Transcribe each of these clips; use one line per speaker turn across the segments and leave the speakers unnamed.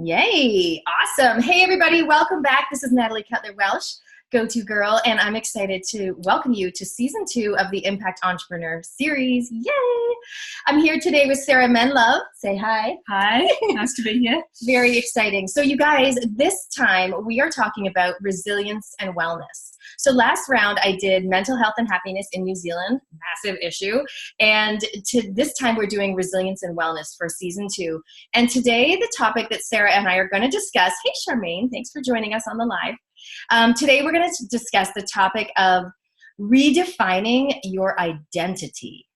Yay! Awesome. Hey, everybody. Welcome back. This is Natalie Cutler-Welsh, Go-To Girl, and I'm excited to welcome you to Season 2 of the Impact Entrepreneur Series. Yay! I'm here today with Sarah Menlove. Say hi.
Hi. Nice to be here.
Very exciting. So you guys, this time we are talking about resilience and wellness. So last round I did mental health and happiness in New Zealand, massive issue. And this time we're doing resilience and wellness for Season 2. And today the topic that Sarah and I are going to discuss, hey Charmaine, thanks for joining us on the live. Today we're going to discuss the topic of redefining your identity.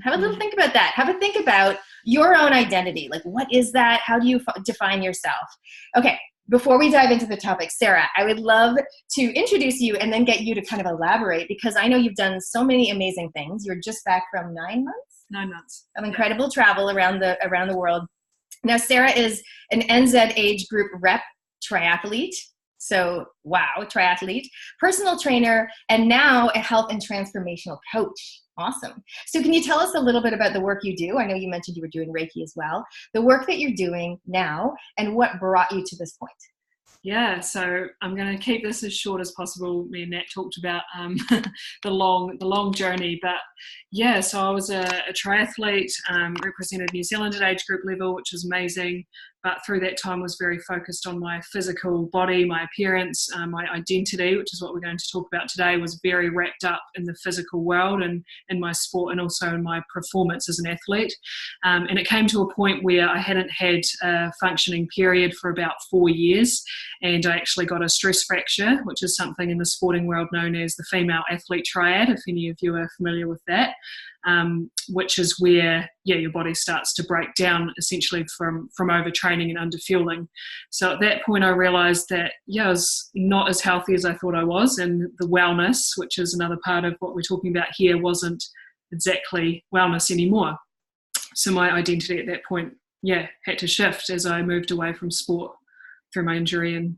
Have a little think about that. Have a think about your own identity. Like, what is that? How do you define yourself? Okay, before we dive into the topic, Sarah, I would love to introduce you and then get you to kind of elaborate, because I know you've done so many amazing things. You're just back from 9 months?
9 months.
Of incredible travel around the world. Now, Sarah is an NZ age group rep triathlete. So, wow, triathlete, personal trainer, and now a health and transformational coach. Awesome. So can you tell us a little bit about the work you do? I know you mentioned you were doing Reiki as well. The work that you're doing now and what brought you to this point.
Yeah, so I'm going to keep this as short as possible. Me and Nat talked about the long journey, but yeah, so I was a triathlete, represented New Zealand at age group level, which was amazing. But through that time was very focused on my physical body, my appearance, my identity, which is what we're going to talk about today, was very wrapped up in the physical world and in my sport and also in my performance as an athlete. And it came to a point where I hadn't had a functioning period for about 4 years, and I actually got a stress fracture, which is something in the sporting world known as the female athlete triad, if any of you are familiar with that. Which is where, your body starts to break down essentially from overtraining and underfueling. So at that point I realized that, I was not as healthy as I thought I was, and the wellness, which is another part of what we're talking about here, wasn't exactly wellness anymore. So my identity at that point, had to shift as I moved away from sport through my injury and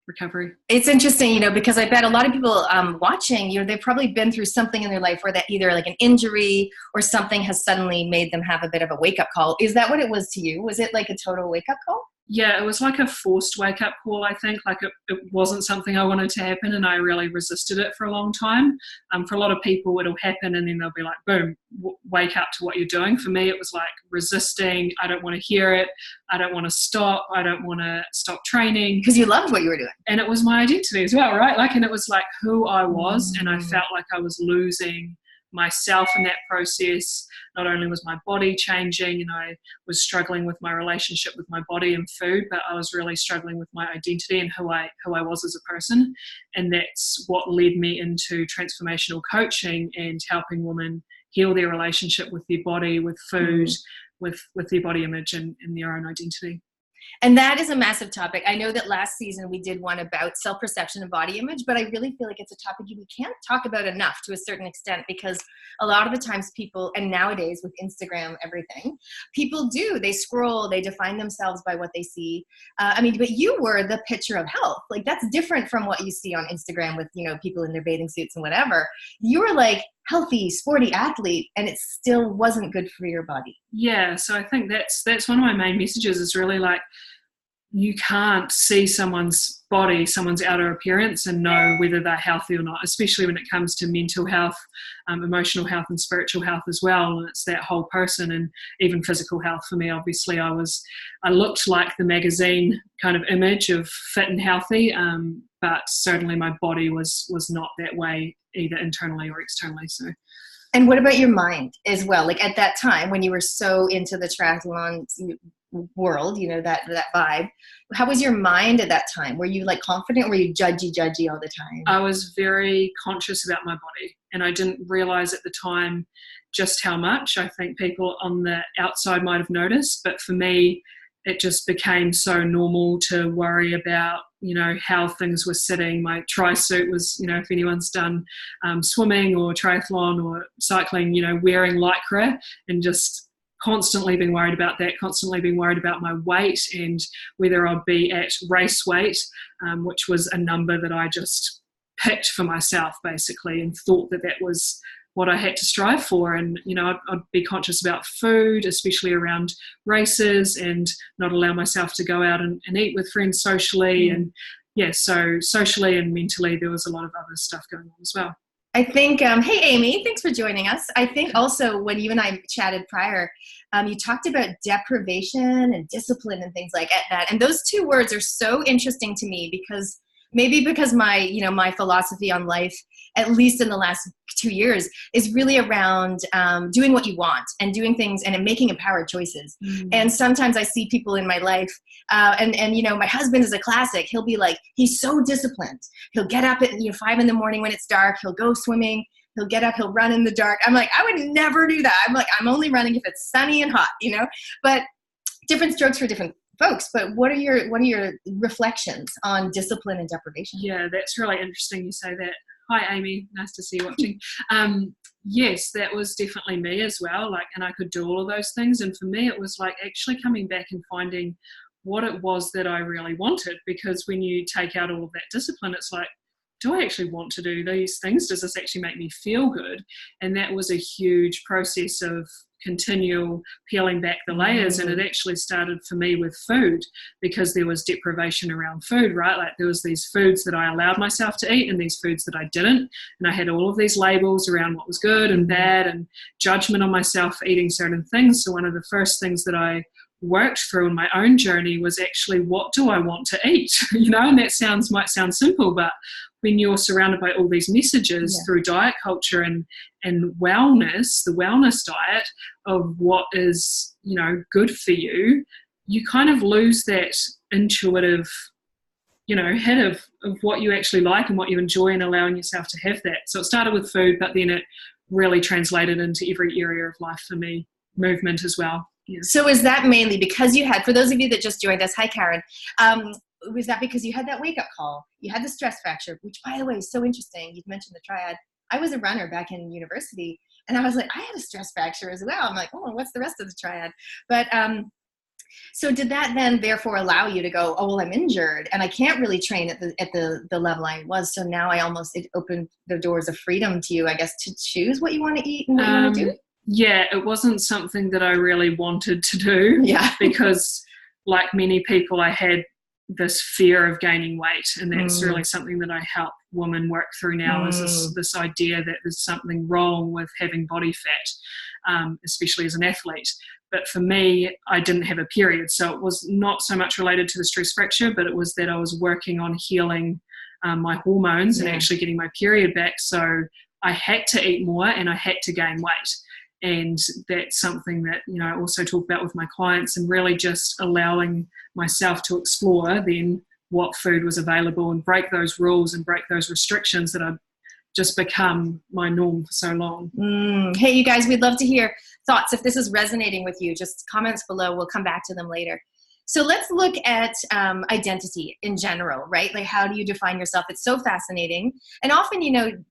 recovery.
It's interesting, because I bet a lot of people watching, they've probably been through something in their life where that either like an injury or something has suddenly made them have a bit of a wake-up call. Is that what it was to you? Was it like a total wake-up call?
Yeah, it was like a forced wake-up call, I think. Like it wasn't something I wanted to happen, and I really resisted it for a long time. For a lot of people, it'll happen and then they'll be like, boom, wake up to what you're doing. For me, it was like resisting. I don't want to hear it. I don't want to stop. I don't want to stop training.
Because you loved what you were doing.
And it was my identity as well, right? And it was like who I was, and I felt like I was losing myself in that process. Not only was my body changing and I was struggling with my relationship with my body and food, but I was really struggling with my identity and who I was as a person. And that's what led me into transformational coaching and helping women heal their relationship with their body, with food, with their body image and their own identity.
And that is a massive topic. I know that last season we did one about self-perception and body image, but I really feel like it's a topic we can't talk about enough to a certain extent, because a lot of the times people, and nowadays with Instagram, everything, people they scroll, they define themselves by what they see. But you were the picture of health. Like, that's different from what you see on Instagram with, people in their bathing suits and whatever. You were like healthy, sporty athlete, and it still wasn't good for your body.
Yeah, so I think that's one of my main messages, is really like, you can't see someone's body, someone's outer appearance, and know whether they're healthy or not, especially when it comes to mental health, emotional health and spiritual health as well. And it's that whole person, and even physical health. For me, obviously, I looked like the magazine kind of image of fit and healthy, but certainly my body was not that way, either internally or externally. So.
And what about your mind as well? Like, at that time when you were so into the triathlon world, that vibe, how was your mind at that time? Were you like confident, or were you judgy all the time?
I was very conscious about my body, and I didn't realize at the time just how much. I think people on the outside might have noticed, but for me, it just became so normal to worry about, how things were sitting. My tri-suit was, if anyone's done swimming or triathlon or cycling, wearing Lycra, and just constantly being worried about that, constantly being worried about my weight and whether I'd be at race weight, which was a number that I just picked for myself basically, and thought that was what I had to strive for. And, I'd be conscious about food, especially around races, and not allow myself to go out and eat with friends socially. And so socially and mentally, there was a lot of other stuff going on as well.
I think, hey, Amy, thanks for joining us. I think also when you and I chatted prior, you talked about deprivation and discipline and things like that. And those two words are so interesting to me because my philosophy on life, at least in the last 2 years, is really around doing what you want and doing things and making empowered choices. And sometimes I see people in my life, and my husband is a classic. He'll be like, he's so disciplined. He'll get up at 5 a.m. when it's dark. He'll go swimming. He'll get up. He'll run in the dark. I'm like, I would never do that. I'm like, I'm only running if it's sunny and hot, But different strokes for different folks. But what are your reflections on discipline and deprivation?
Yeah, that's really interesting you say that. Hi, Amy. Nice to see you watching. Yes, that was definitely me as well. And I could do all of those things. And for me, it was like actually coming back and finding what it was that I really wanted. Because when you take out all of that discipline, it's like, do I actually want to do these things? Does this actually make me feel good? And that was a huge process of continual peeling back the layers. And it actually started for me with food, because there was deprivation around food, right? Like there was these foods that I allowed myself to eat and these foods that I didn't. And I had all of these labels around what was good and bad and judgment on myself for eating certain things. So one of the first things that I worked through in my own journey was actually, what do I want to eat? And that might sound simple, but when you're surrounded by all these messages through diet culture and wellness, the wellness diet of what is, good for you, you kind of lose that intuitive, head of what you actually like and what you enjoy, and allowing yourself to have that. So it started with food, but then it really translated into every area of life for me, movement as well. Yeah.
So is that mainly because you had, for those of you that just joined us, hi Karen, was that because you had that wake-up call? You had the stress fracture, which, by the way, is so interesting. You've mentioned the triad. I was a runner back in university, and I was like, I had a stress fracture as well. I'm like, oh, what's the rest of the triad? But so did that then therefore allow you to go, oh, well, I'm injured, and I can't really train at the level I was. So now it opened the doors of freedom to you, I guess, to choose what you want to eat and what you want to do?
Yeah, it wasn't something that I really wanted to do.
Yeah.
Because like many people, I had this fear of gaining weight, and that's really something that I help women work through now, is this idea that there's something wrong with having body fat, especially as an athlete. But for me, I didn't have a period, so it was not so much related to the stress fracture, but it was that I was working on healing my hormones and actually getting my period back. So I had to eat more and I had to gain weight. And that's something that, I also talk about with my clients, and really just allowing myself to explore then what food was available and break those rules and break those restrictions that had just become my norm for so long.
Hey, you guys, we'd love to hear thoughts. If this is resonating with you, just comments below. We'll come back to them later. So let's look at identity in general, right? Like, how do you define yourself? It's so fascinating. And often,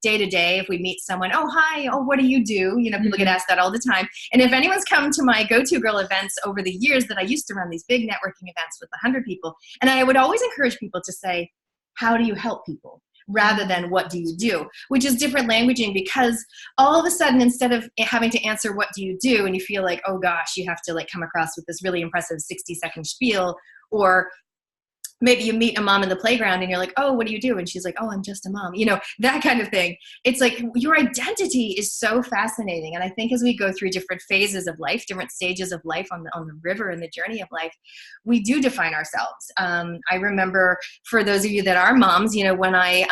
day to day, if we meet someone, oh, hi, oh, what do you do? People get asked that all the time. And if anyone's come to my Go-To Girl events over the years that I used to run these big networking events with 100 people, and I would always encourage people to say, how do you help people? Rather than what do you do, which is different languaging, because all of a sudden, instead of having to answer what do you do, and you feel like, oh gosh, you have to come across with this really impressive 60-second spiel, or maybe you meet a mom in the playground and you're like, oh, what do you do? And she's like, oh, I'm just a mom, that kind of thing. It's like your identity is so fascinating. And I think as we go through different phases of life, different stages of life on the river and the journey of life, we do define ourselves. I remember, for those of you that are moms, when I,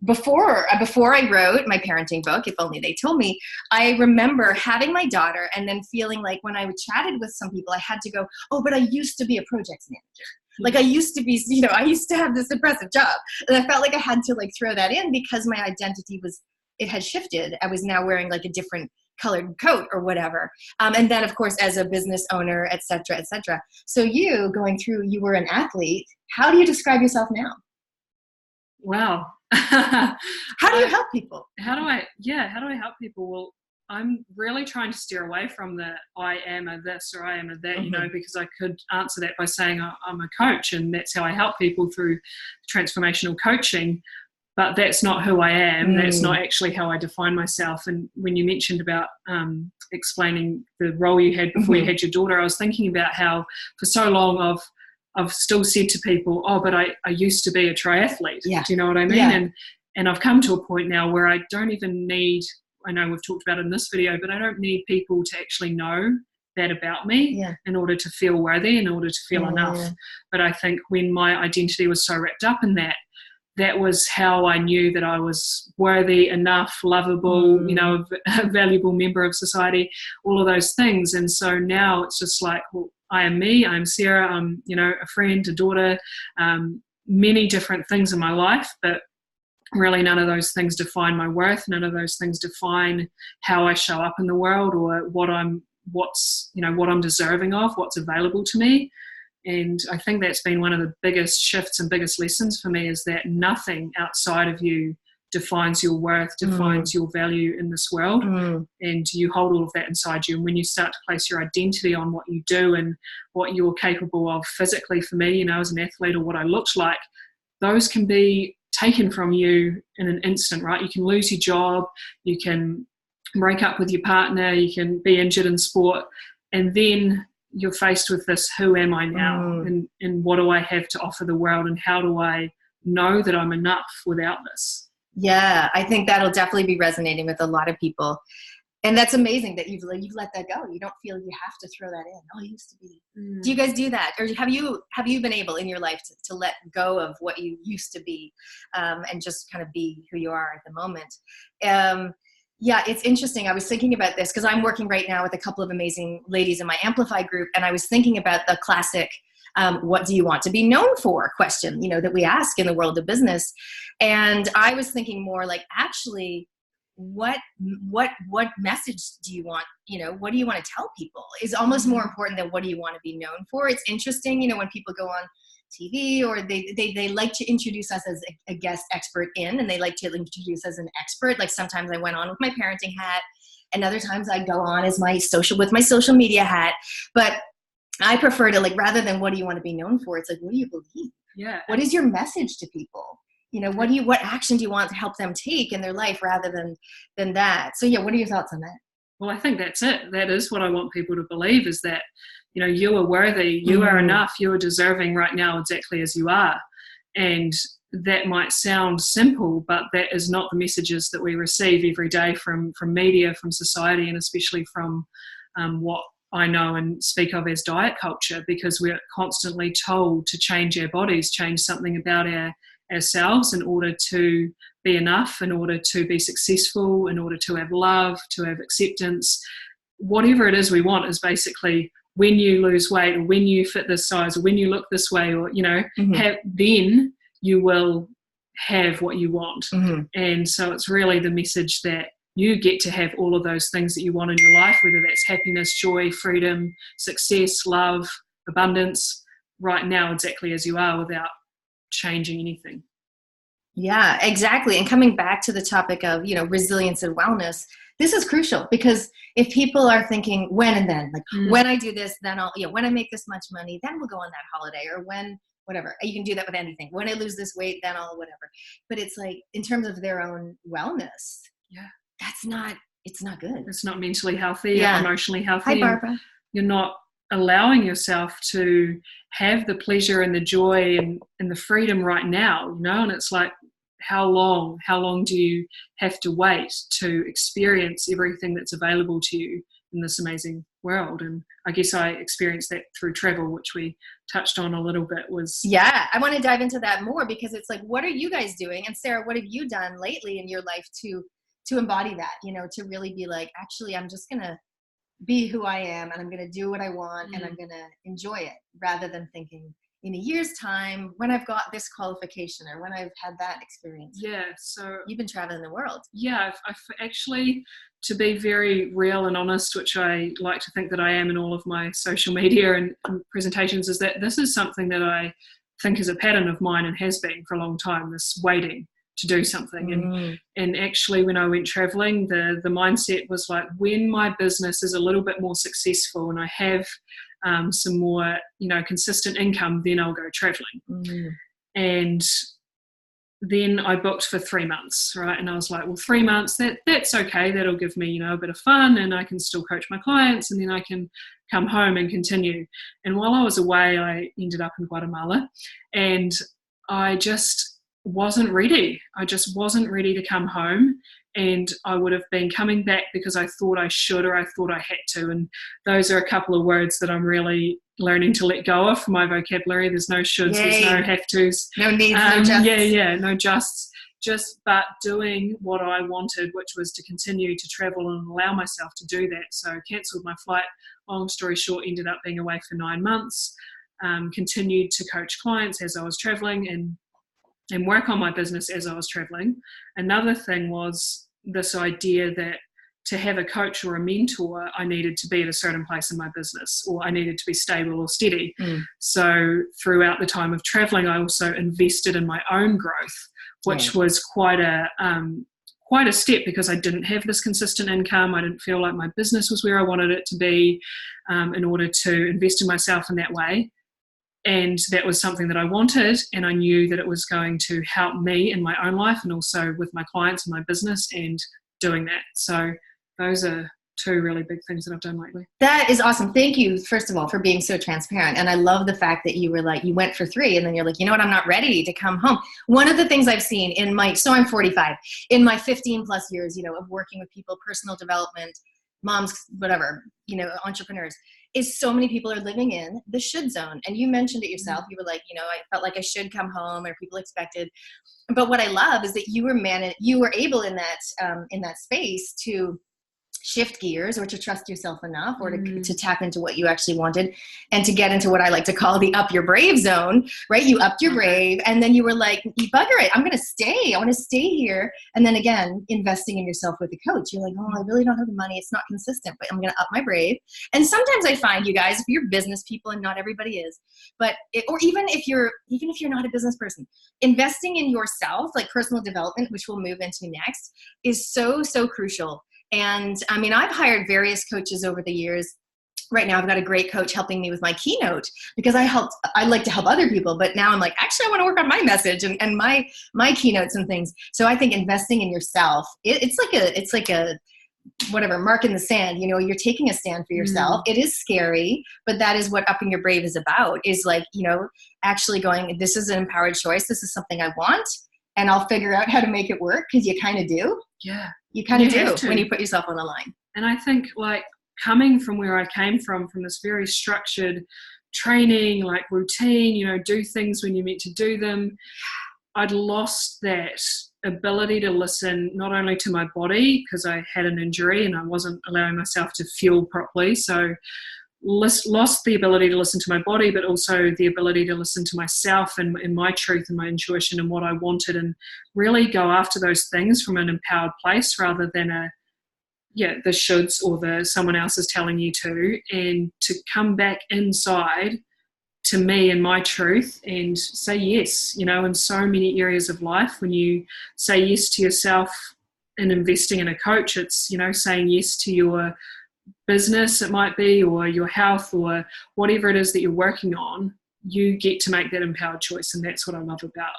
before I wrote my parenting book, If Only They Told Me, I remember having my daughter and then feeling like when I chatted with some people, I had to go, oh, but I used to be a projects manager. Like I used to be, I used to have this impressive job. And I felt like I had to throw that in because my identity it had shifted. I was now wearing a different colored coat or whatever. And then of course, as a business owner, et cetera, et cetera. So you were an athlete. How do you describe yourself now?
Wow.
How do you help people?
How do I help people? Well, I'm really trying to steer away from the I am a this or I am a that, because I could answer that by saying I'm a coach and that's how I help people through transformational coaching. but that's not who I am. That's not actually how I define myself. And when you mentioned about explaining the role you had before you had your daughter, I was thinking about how for so long I've still said to people, oh, but I used to be a triathlete.
Yeah.
Do you know what I mean?
Yeah.
And I've come to a point now where I don't even need, I know we've talked about it in this video, but I don't need people to actually know that about me in order to feel worthy, in order to feel enough. But I think when my identity was so wrapped up in that, that was how I knew that I was worthy, enough, lovable, you know, a valuable member of society, all of those things. And so now it's just like, well, I am me, I'm Sarah, I'm, you know, a friend, a daughter, many different things in my life, but really none of those things define my worth. None of those things define how I show up in the world or what I'm deserving of, what's available to me. And I think that's been one of the biggest shifts and biggest lessons for me, is that nothing outside of you defines your worth, defines your value in this world. And you hold all of that inside you. And when you start to place your identity on what you do and what you're capable of physically, for me, you know, as an athlete, or what I looked like, those can be taken from you in an instant, right? You can lose your job, you can break up with your partner, you can be injured in sport, and then you're faced with this, who am I now? And what do I have to offer the world? And how do I know that I'm enough without this?
Yeah, I think that'll definitely be resonating with a lot of people. And that's amazing that you've let that go. You don't feel you have to throw that in. Oh, I used to be. Do you guys do that? Or have you been able in your life to let go of what you used to be, and just kind of be who you are at the moment? Yeah, it's interesting. I was thinking about this because I'm working right now with a couple of amazing ladies in my Amplify group. And I was thinking about the classic, what do you want to be known for question, you know, that we ask in the world of business. And I was thinking more like, actually, what message do you want, you know, what do you want to tell people is almost more important than what do you want to be known for. It's interesting, you know, when people go on TV or they like to introduce us as a guest expert in, and they like to introduce us as an expert. Like sometimes I went on with my parenting hat, and other times I go on as my social media hat. But I prefer to, like, rather than what do you want to be known for, it's like, what do you believe?
Yeah.
What is your message to people? You know, what action do you want to help them take in their life rather than that? So yeah, what are your thoughts on that?
Well, I think that's it. That is what I want people to believe, is that, you know, you are worthy, you are enough, you are deserving right now exactly as you are. And that might sound simple, but that is not the messages that we receive every day from media, from society, and especially from what I know and speak of as diet culture, because we're constantly told to change our bodies, change something about ourselves in order to be enough, in order to be successful, in order to have love, to have acceptance. Whatever it is we want is basically, when you lose weight, or when you fit this size, or when you look this way, or, you know, then you will have what you want. And so it's really the message that you get to have all of those things that you want in your life, whether that's happiness, joy, freedom, success, love, abundance, right now exactly as you are, without changing anything.
Yeah, exactly. And coming back to the topic of, you know, resilience and wellness, this is crucial, because if people are thinking when and then, like when I do this, then I'll, you know, when I make this much money, then we'll go on that holiday, or when, whatever. You can do that with anything. When I lose this weight, then I'll whatever. But it's like, in terms of their own wellness, it's not good.
It's not mentally healthy, emotionally healthy.
Hi, Barbara.
You're not allowing yourself to have the pleasure and the joy and the freedom right now, you know. And it's like, how long do you have to wait to experience everything that's available to you in this amazing world? And I guess I experienced that through travel, which we touched on a little bit.
I want to dive into that more, because it's like, what are you guys doing? And Sarah, what have you done lately in your life to embody that, you know, to really be like, actually, I'm just going to be who I am, and I'm going to do what I want, and I'm going to enjoy it, rather than thinking in a year's time when I've got this qualification, or when I've had that experience.
Yeah. So
you've been traveling the world.
Yeah. I've actually, to be very real and honest, which I like to think that I am in all of my social media and presentations, is that this is something that I think is a pattern of mine, and has been for a long time, this waiting to do something. And actually, when I went traveling, the mindset was like, when my business is a little bit more successful and I have some more, you know, consistent income, then I'll go traveling. And then I booked for 3 months, right? And I was like, well, 3 months, that's okay. That'll give me, a bit of fun, and I can still coach my clients, and then I can come home and continue. And while I was away, I ended up in Guatemala, and I just wasn't ready. I just wasn't ready to come home. And I would have been coming back because I thought I should, or I thought I had to. And those are a couple of words that I'm really learning to let go of from my vocabulary. There's no shoulds, There's no have tos.
No needs, no justs.
No justs. But doing what I wanted, which was to continue to travel and allow myself to do that. So I cancelled my flight. Long story short, ended up being away for 9 months. Continued to coach clients as I was traveling and work on my business as I was traveling. Another thing was this idea that to have a coach or a mentor, I needed to be at a certain place in my business, or I needed to be stable or steady. So throughout the time of traveling, I also invested in my own growth, which was quite a step, because I didn't have this consistent income. I didn't feel like my business was where I wanted it to be, in order to invest in myself in that way. And that was something that I wanted, and I knew that it was going to help me in my own life and also with my clients and my business, and doing that. So those are 2 really big things that I've done lately.
That is awesome. Thank you, first of all, for being so transparent. And I love the fact that you were like, you went for 3 and then you're like, you know what, I'm not ready to come home. One of the things I've seen so I'm 45, in my 15 plus years, of working with people, personal development, moms, whatever, entrepreneurs, is so many people are living in the should zone. And you mentioned it yourself. You were like, I felt like I should come home, or people expected. But what I love is that you were able in that space to shift gears, or to trust yourself enough, or to tap into what you actually wanted, and to get into what I like to call the up your brave zone, right? You upped your brave, and then you were like, bugger it, I'm going to stay. I want to stay here. And then again, investing in yourself with a coach. You're like, oh, I really don't have the money. It's not consistent, but I'm going to up my brave. And sometimes I find, you guys, if you're business people, and not everybody is, or even if you're not a business person, investing in yourself, like personal development, which we'll move into next, is so, so crucial. And I mean, I've hired various coaches over the years. Right now, I've got a great coach helping me with my keynote, because I like to help other people. But now I'm like, actually, I want to work on my message and my keynotes and things. So I think investing in yourself, it's like a whatever, mark in the sand. You're taking a stand for yourself. It is scary, but that is what upping your brave is about, is like, actually going, this is an empowered choice. This is something I want, and I'll figure out how to make it work, because you kind of do.
Yeah.
You kind of do when you put yourself on the line.
And I think, like, coming from where I came from this very structured training, like routine, do things when you're meant to do them, I'd lost that ability to listen, not only to my body, because I had an injury and I wasn't allowing myself to fuel properly. So lost the ability to listen to my body, but also the ability to listen to myself and my truth and my intuition and what I wanted, and really go after those things from an empowered place, rather than the shoulds, or the someone else is telling you to, and to come back inside to me and my truth and say yes. In so many areas of life, when you say yes to yourself and investing in a coach, it's, saying yes to your business, it might be, or your health, or whatever it is that you're working on. You get to make that empowered choice, and that's what I love about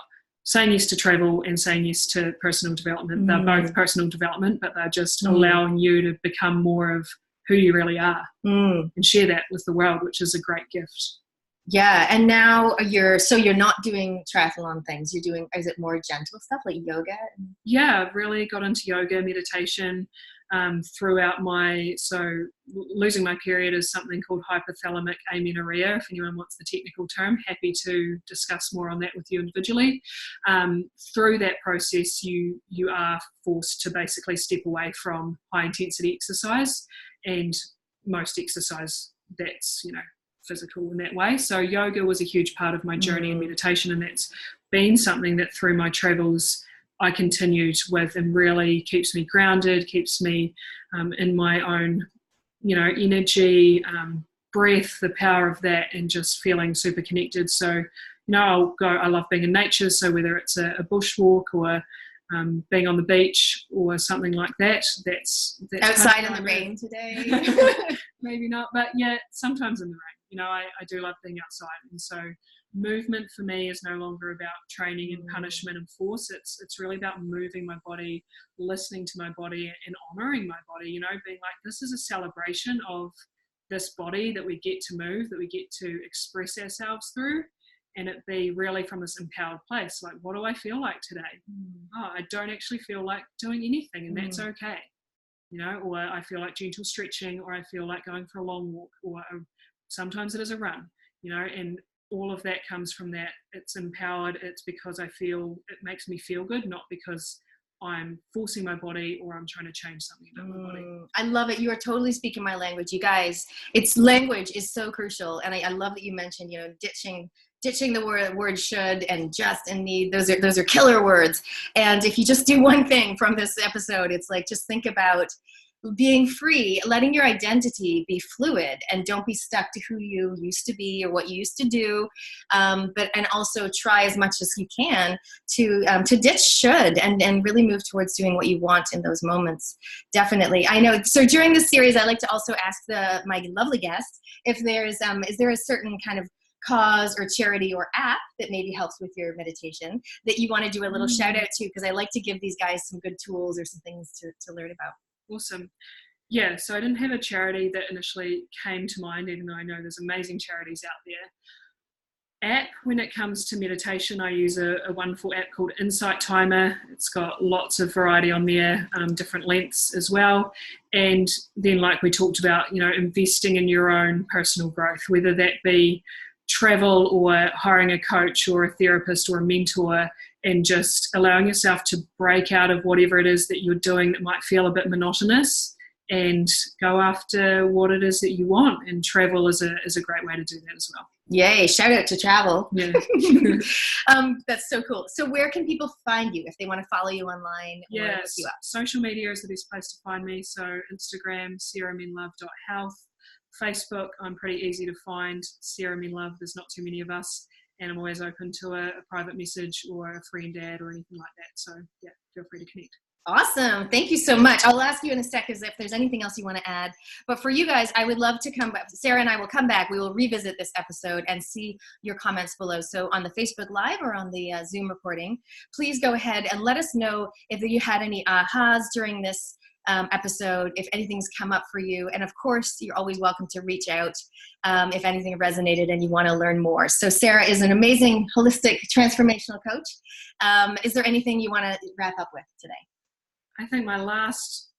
saying yes to travel and saying yes to personal development. They're both personal development, but they're just allowing you to become more of who you really are, and share that with the world, which is a great gift.
Yeah. And now you're not doing triathlon things. You're doing, is it more gentle stuff like yoga?
Yeah, I've really got into yoga, meditation, throughout losing my period is something called hypothalamic amenorrhea. If anyone wants the technical term, happy to discuss more on that with you individually. Through that process, you are forced to basically step away from high intensity exercise, and most exercise that's, physical in that way. So yoga was a huge part of my journey, and meditation, and that's been something that through my travels I continued with, and really keeps me grounded, keeps me in my own, energy, breath, the power of that, and just feeling super connected. So, I love being in nature. So whether it's a bushwalk, or being on the beach, or something like that, that's
outside in the rain today.
Maybe not, but yeah, sometimes in the rain. I do love being outside, and so movement for me is no longer about training and punishment and force. It's really about moving my body, listening to my body, and honoring my body, you know, being like, this is a celebration of this body that we get to move, that we get to express ourselves through, and it be really from this empowered place. Like, what do I feel like today? Oh, I don't actually feel like doing anything, and that's okay. You know, or I feel like gentle stretching, or I feel like going for a long walk, or sometimes it is a run, you know, and all of that comes from that. It's empowered. It's because it makes me feel good, not because I'm forcing my body or I'm trying to change something about my body.
I love it. You are totally speaking my language. You guys, language is so crucial. And I love that you mentioned, you know, ditching the word should and just and need. Those are killer words. And if you just do one thing from this episode, it's like, just think about being free, letting your identity be fluid, and don't be stuck to who you used to be or what you used to do. And also try as much as you can to ditch should and really move towards doing what you want in those moments. Definitely. I know. So during this series, I like to also ask my lovely guests if is there a certain kind of cause or charity or app that maybe helps with your meditation that you want to do a little shout out to, because I like to give these guys some good tools or some things to learn about.
Awesome. Yeah, so I didn't have a charity that initially came to mind, even though I know there's amazing charities out there. App, when it comes to meditation, I use a wonderful app called Insight Timer. It's got lots of variety on there, different lengths as well. And then, like we talked about, you know, investing in your own personal growth, whether that be travel or hiring a coach or a therapist or a mentor, and just allowing yourself to break out of whatever it is that you're doing that might feel a bit monotonous and go after what it is that you want. And travel is a great way to do that as well.
Yay, shout out to travel.
Yeah.
That's so cool. So where can people find you if they want to follow you online?
Yeah,
look you up?
Social media is the best place to find me. So Instagram, sarahmenlove.health. Facebook, I'm pretty easy to find, Sarah Menlove. There's not too many of us, and I'm always open to a private message or a friend ad or anything like that. So yeah, feel free to connect.
Awesome. Thank you so much. I'll ask you in a sec if there's anything else you want to add. But for you guys, I would love to come back. Sarah and I will come back. We will revisit this episode and see your comments below. So on the Facebook Live or on the Zoom recording, please go ahead and let us know if you had any ahas during this episode, if anything's come up for you. And of course, you're always welcome to reach out if anything resonated and you want to learn more. So Sarah is an amazing holistic transformational coach. Is there anything you want to wrap up with today?
I think my last,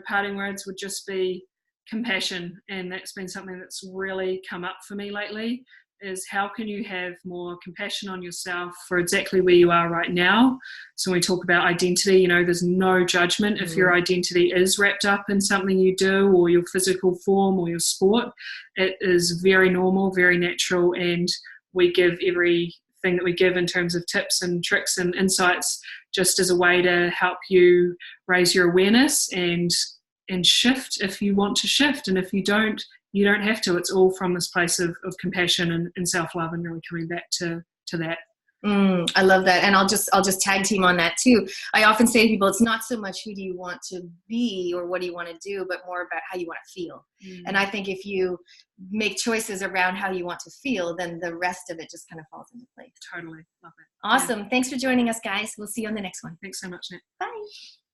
parting words would just be compassion. And that's been something that's really come up for me lately, is how can you have more compassion on yourself for exactly where you are right now. So when we talk about identity, there's no judgment if your identity is wrapped up in something you do or your physical form or your sport. It is very normal, very natural, and we give everything that we give in terms of tips and tricks and insights just as a way to help you raise your awareness and shift if you want to shift. And if you don't, you don't have to. It's all from this place of compassion and self-love, and really coming back to that.
I love that. And I'll just tag team on that too. I often say to people, it's not so much who do you want to be or what do you want to do, but more about how you want to feel. And I think if you make choices around how you want to feel, then the rest of it just kind of falls into place.
Totally. Love it.
Awesome. Yeah. Thanks for joining us, guys. We'll see you on the next one.
Thanks so much, Nat.
Bye.